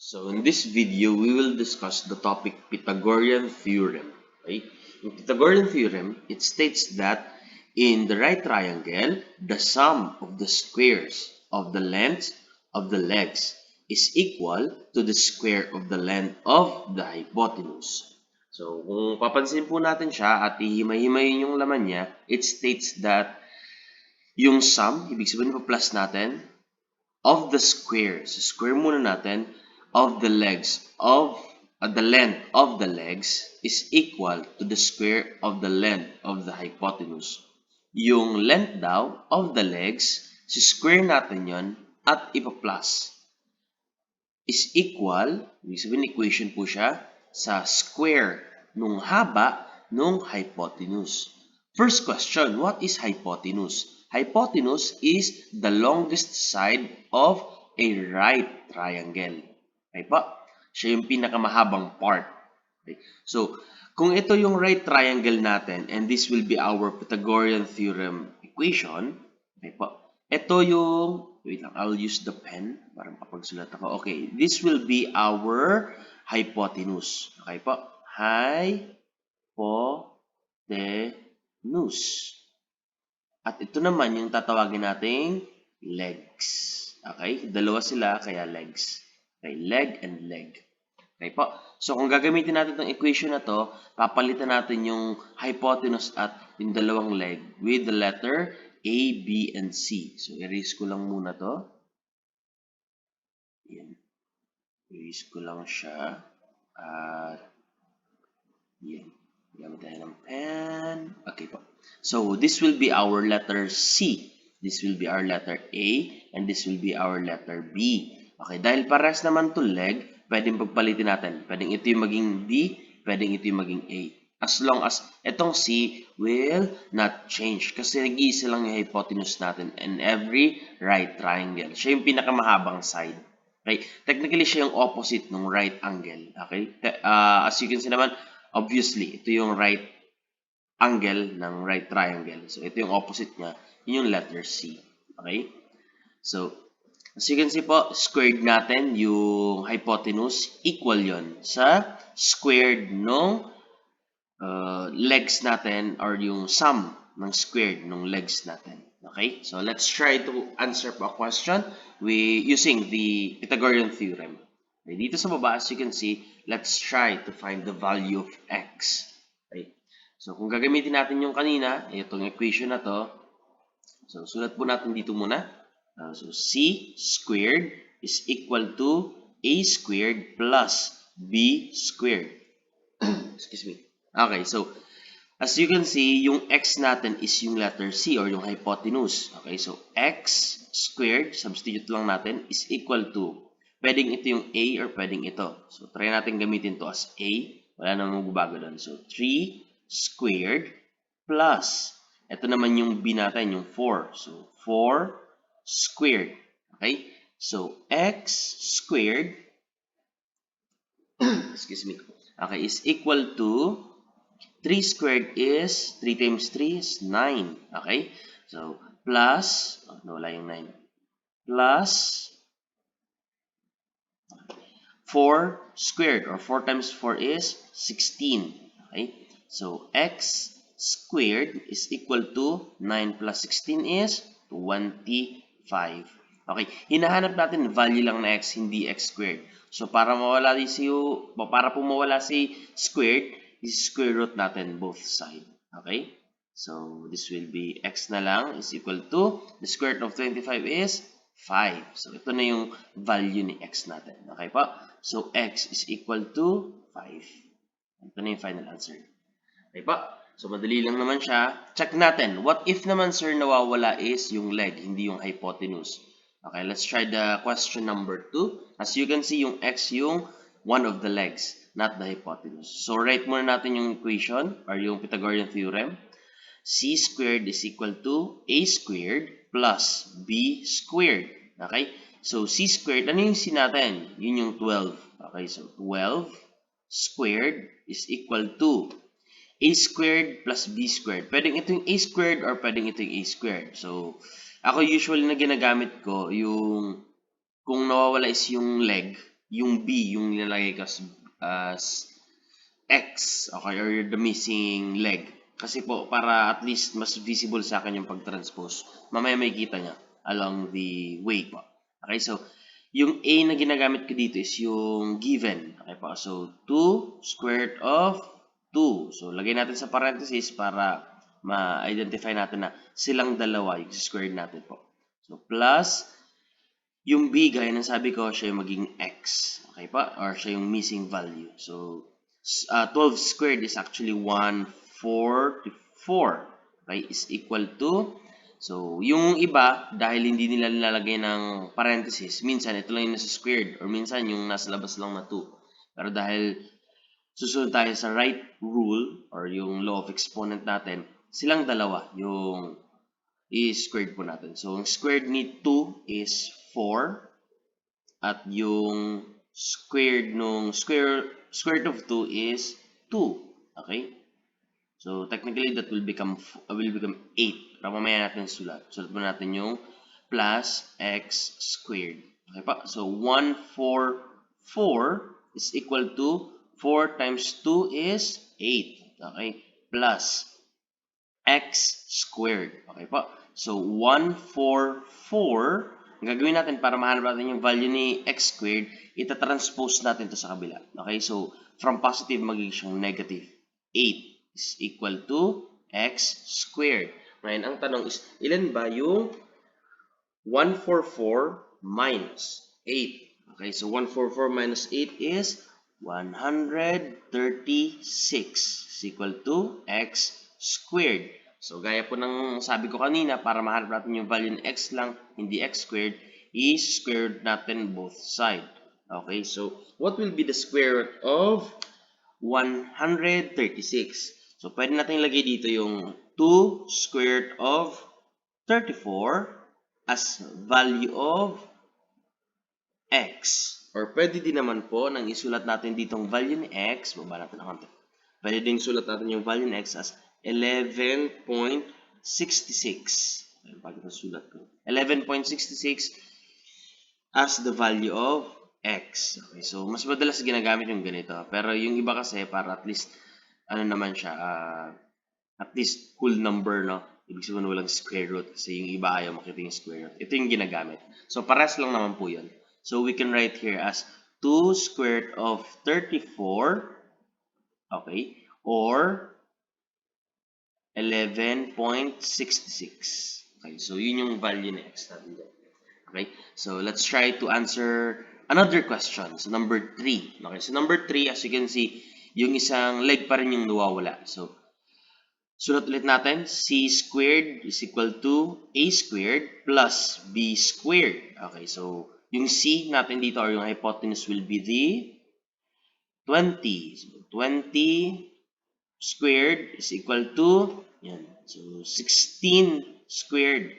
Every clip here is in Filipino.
So in this video, we will discuss the topic Pythagorean Theorem. Okay? In Pythagorean Theorem, it states that in the right triangle, the sum of the squares of the lengths of the legs is equal to the square of the length of the hypotenuse. So kung papansin po natin siya at ihimay-himayin yung laman niya, it states that yung sum, ibig sabihin pa plus natin, of the squares, square muna natin, of the legs of the length of the legs is equal to the square of the length of the hypotenuse. Yung length daw of the legs, si square natin yon at ipa-plus is equal, ibig sabihin equation po siya, sa square nung haba nung hypotenuse. First question, what is hypotenuse? Hypotenuse is the longest side of a right triangle. Okay po? Siya yung pinakamahabang part. Okay. So, kung ito yung right triangle natin, and this will be our Pythagorean Theorem equation, okay po? Ito yung, wait lang, I'll use the pen para makapagsulat ako. Okay, this will be our hypotenuse. Okay po? Hypotenuse. At ito naman yung tatawagin nating legs. Okay? Dalawa sila, kaya legs. Okay, leg and leg. Okay po? So, kung gagamitin natin itong equation na to, papalitan natin yung hypotenuse at yung dalawang leg with the letter A, B, and C. So, erase ko lang muna to. Yan. Erase ko lang siya. At, yan. Gamit tayo ng pen. Okay po. So, this will be our letter C. This will be our letter A. And this will be our letter B. Okay, dahil parehas naman to leg, pwedeng pagpalitin natin. Pwedeng ito yung maging D, pwedeng ito yung maging A. As long as itong C will not change. Kasi nag-iisa lang yung hypotenuse natin in every right triangle. Siya yung pinakamahabang side. Okay? Technically, siya yung opposite ng right angle. Okay? As you can see naman, obviously, ito yung right angle ng right triangle. So, ito yung opposite niya. Yun yung letter C. Okay? So, as you can see po, squared natin yung hypotenuse. Equal yon sa squared ng legs natin or yung sum ng squared ng legs natin. Okay? So, let's try to answer po a question using the Pythagorean Theorem. Okay, dito sa baba, as you can see, let's try to find the value of x. Okay? So, kung gagamitin natin yung kanina, itong equation na to, so, sulat po natin dito muna. So, c squared is equal to a squared plus b squared. Excuse me. Okay, so, as you can see, yung x natin is yung letter c or yung hypotenuse. Okay, so, x squared, substitute lang natin, is equal to, pwedeng ito yung a or pwedeng ito. So, try natin gamitin to as a. Wala namang magbabago doon. So, 3 squared plus, ito naman yung b natin, yung 4. So, 4 squared. Okay? So, x squared, excuse me, okay, is equal to 3 squared is 3 times 3 is 9. Okay? So, plus, nawala yung 9. Plus 4 squared or 4 times 4 is 16. Okay? So, x squared is equal to 9 plus 16 is 25. Okay, hinahanap natin value lang na x, hindi x squared. So, para po mawala si squared, is square root natin both side. Okay? So, this will be x na lang is equal to, the square root of 25 is 5. So, ito na yung value ni x natin. Okay po? So, x is equal to 5. Ito na yung final answer. Okay po? So, madali lang naman siya. Check natin. What if naman, sir, nawawala is yung leg, hindi yung hypotenuse? Okay, let's try the question number 2. As you can see, yung x yung one of the legs, not the hypotenuse. So, write muna natin yung equation or yung Pythagorean Theorem. C squared is equal to A squared plus B squared. Okay? So, C squared, ano yung C natin? Yun yung 12. Okay, so 12 squared is equal to A squared plus B squared. Pwedeng ito yung A squared or pwedeng ito yung A squared. So, ako usually na ginagamit ko yung kung nawawala is yung leg, yung B, yung nilalagay ko as X, okay, or the missing leg. Kasi po, para at least mas visible sa akin yung pag-transpose, mamaya may kita niya along the way po. Okay, so, yung A na ginagamit ko dito is yung given. Okay po, so 2 square root of 2. So, lagay natin sa parenthesis para ma-identify natin na silang dalawa yung squared natin po. So, plus yung B, gaya ng sabi ko, siya yung maging X. Okay pa? Or siya yung missing value. So, 12 squared is actually 144. Okay? Is equal to, so, yung iba, dahil hindi nila nilalagay ng parenthesis, minsan ito lang yung nasa squared or minsan yung nasa labas lang na 2. Pero dahil susunod tayo sa right rule or yung law of exponent natin, silang dalawa yung i-squared po natin. So, ang squared ni 2 is 4 at yung squared nung square root of 2 is 2. Okay? So, technically, that will become 8. Para mamaya natin sulat. Sulat mo natin yung plus x squared. Okay pa? So, 144 is equal to 4 times 2 is 8. Okay? Plus x squared. Okay po? So, 144, ang gagawin natin para mahanap natin yung value ni x squared, ita-transpose natin to sa kabila. Okay? So, from positive, magiging siyang negative. 8 is equal to x squared. Ngayon, ang tanong is, ilan ba yung 144 minus 8? Okay, so 144 minus 8 is 136 is equal to x squared. So, gaya po ng sabi ko kanina, para mahanap natin yung value ng x lang, hindi x squared, i-square root natin both sides. Okay, so what will be the square root of 136? So, pwede natin ilagay dito yung 2 square root of 34 as value of x. Or pwede din naman po nang isulat natin ditong value ni x, baba natin ang konti. Pwede din isulat natin yung value ni x as 11.66. Bakit ang sulat ko? 11.66 as the value of x. Okay, so mas madalas ginagamit yung ganito. Pero yung iba kasi para at least ano naman siya, at least whole number, no? Ibig sabihin walang square root kasi yung iba ayaw makita yung square root. Ito yung ginagamit. So, pares lang naman po yun. So, we can write here as 2 square root of 34, okay, or 11.66. Okay, so yun yung value ni x natin dyan. Okay, so let's try to answer another question. So, number 3. Okay, so number 3, as you can see, yung isang leg pa rin yung nawawala. So, sulat ulit natin, c squared is equal to a squared plus b squared. Okay, so yung c natin dito or yung hypotenuse will be the 20. So 20 squared is equal to, yan, so 16 squared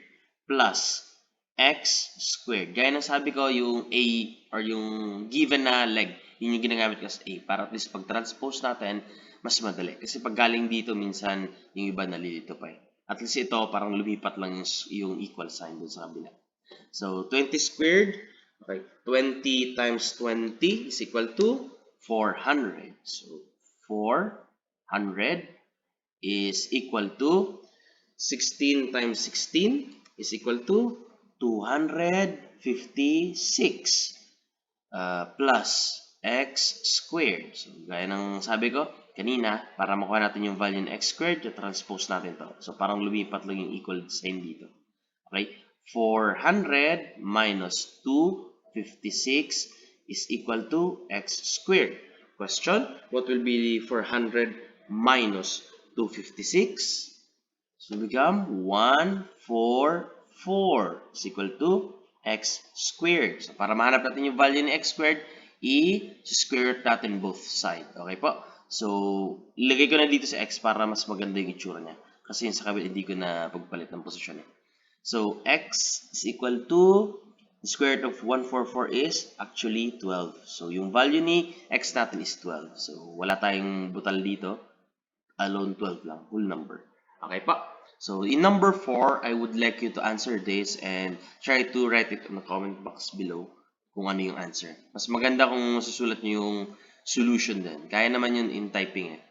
plus x squared. Gaya ng sabi ko, yung a or yung given na leg, yun yung ginagamit ko sa a para at least pag transpose natin, mas madali. Kasi pag galing dito, minsan yung iba nalilito pa eh. At least ito, parang lumipat lang yung equal sign dun sa kabila. So, 20 squared, okay, 20 times 20 is equal to 400. So, 400 is equal to 16 times 16 is equal to 256 plus x squared. So, gaya ng sabi ko kanina, para makuha natin yung value ng x squared, transpose natin to. So, parang lumipat lang yung equal sign dito. Okay? 400 minus 256 is equal to x squared. Question, what will be 400 minus 256? So, become 144 is equal to x squared. So, para mahanap natin yung value ni x squared, i-square root natin both side. Okay po? So, ilagay ko na dito sa x para mas maganda yung itsura niya. Kasi yung sa kabila, hindi ko na pagpalit ng posisyon niya. So, x is equal to the square root of 144 is actually 12. So, yung value ni x natin is 12. So, wala tayong butal dito. Alone 12 lang, whole number. Okay pa? So, in number 4, I would like you to answer this and try to write it in the comment box below kung ano yung answer. Mas maganda kung susulat nyo yung solution din. Kaya naman yun in typing eh.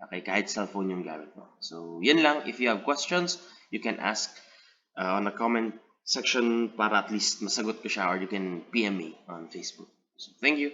Okay, kahit cellphone yung gamit mo. So, yan lang. If you have questions, you can ask on the comment section para at least masagot ko siya, or you can PM me on Facebook. So, thank you.